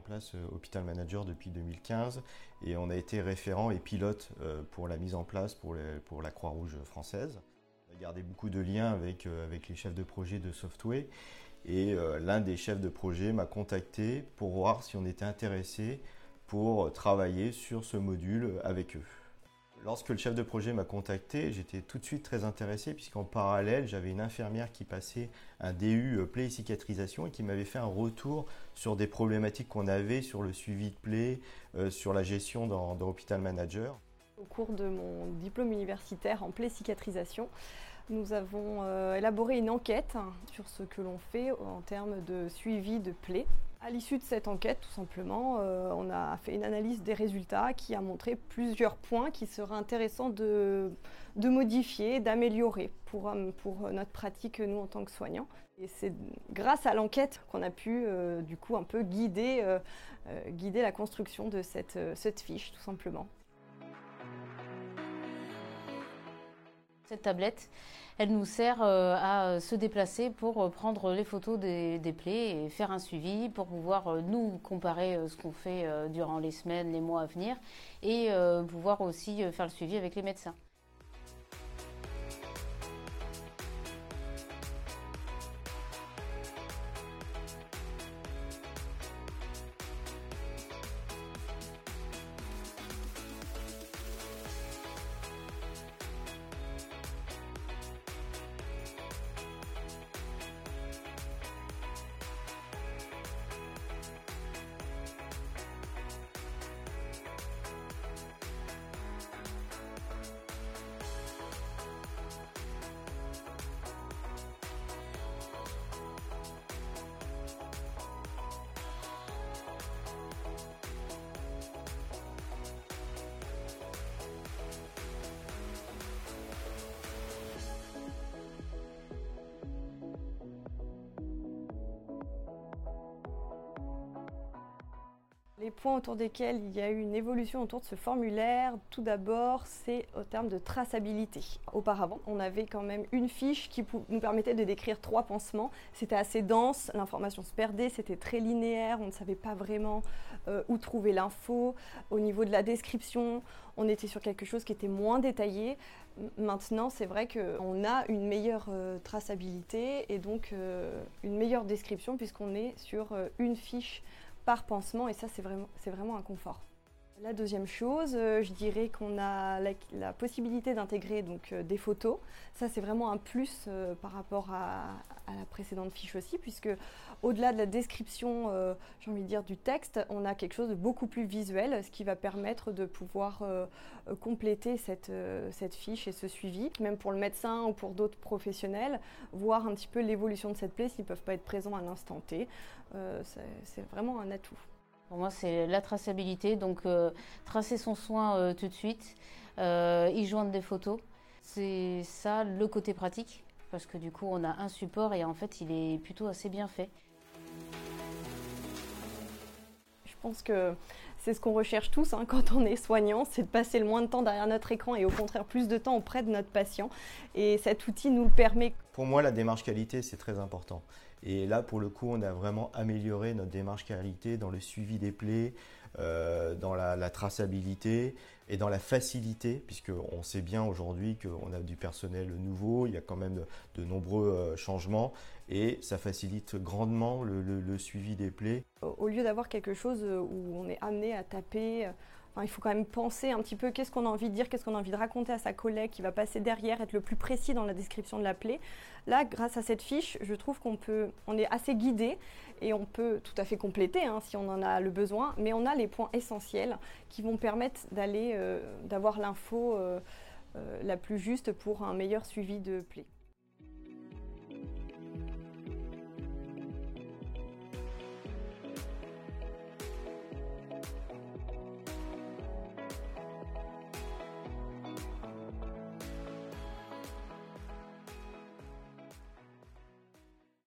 place Hôpital Manager depuis 2015 et on a été référent et pilote pour la mise en place pour la Croix-Rouge française. On a gardé beaucoup de liens avec les chefs de projet de Softway et l'un des chefs de projet m'a contacté pour voir si on était intéressé pour travailler sur ce module avec eux. Lorsque le chef de projet m'a contacté, j'étais tout de suite très intéressé puisqu'en parallèle, j'avais une infirmière qui passait un DU plaie et cicatrisation et qui m'avait fait un retour sur des problématiques qu'on avait sur le suivi de plaie, sur la gestion dans Hôpital Manager. Au cours de mon diplôme universitaire en plaie et cicatrisation, nous avons élaboré une enquête sur ce que l'on fait en termes de suivi de plaies. À l'issue de cette enquête, tout simplement, on a fait une analyse des résultats qui a montré plusieurs points qui seraient intéressants de modifier, d'améliorer pour notre pratique, nous, en tant que soignants. Et c'est grâce à l'enquête qu'on a pu, du coup, un peu guider la construction de cette fiche, tout simplement. Cette tablette, elle nous sert à se déplacer pour prendre les photos des plaies et faire un suivi pour pouvoir nous comparer ce qu'on fait durant les semaines, les mois à venir et pouvoir aussi faire le suivi avec les médecins. Les points autour desquels il y a eu une évolution autour de ce formulaire, tout d'abord, c'est au terme de traçabilité. Auparavant, on avait quand même une fiche qui nous permettait de décrire 3 pansements. C'était assez dense, l'information se perdait, c'était très linéaire, on ne savait pas vraiment où trouver l'info. Au niveau de la description, on était sur quelque chose qui était moins détaillé. Maintenant, c'est vrai qu'on a une meilleure traçabilité et donc une meilleure description puisqu'on est sur une fiche par pansement et ça c'est vraiment un confort. La deuxième chose, je dirais qu'on a la possibilité d'intégrer donc des photos. Ça c'est vraiment un plus par rapport à la précédente fiche aussi, puisque au-delà de la description, j'ai envie de dire, du texte, on a quelque chose de beaucoup plus visuel, ce qui va permettre de pouvoir compléter cette fiche et ce suivi. Même pour le médecin ou pour d'autres professionnels, voir un petit peu l'évolution de cette plaie s'ils ne peuvent pas être présents à l'instant T. C'est vraiment un atout. Pour moi, c'est la traçabilité, donc tracer son soin tout de suite, y joindre des photos. C'est ça le côté pratique, parce que du coup, on a un support et en fait, il est plutôt assez bien fait. Je pense que c'est ce qu'on recherche tous quand on est soignant, c'est de passer le moins de temps derrière notre écran et au contraire plus de temps auprès de notre patient. Et cet outil nous le permet. Pour moi, la démarche qualité, c'est très important. Et là, pour le coup, on a vraiment amélioré notre démarche qualité dans le suivi des plaies, dans la traçabilité et dans la facilité, puisqu'on sait bien aujourd'hui qu'on a du personnel nouveau, il y a quand même de nombreux changements et ça facilite grandement le suivi des plaies. Au lieu d'avoir quelque chose où on est amené à taper, il faut quand même penser un petit peu qu'est-ce qu'on a envie de dire, qu'est-ce qu'on a envie de raconter à sa collègue qui va passer derrière, être le plus précis dans la description de la plaie. Là, grâce à cette fiche, je trouve on est assez guidé et on peut tout à fait compléter si on en a le besoin, mais on a les points essentiels qui vont permettre d'avoir l'info la plus juste pour un meilleur suivi de plaie.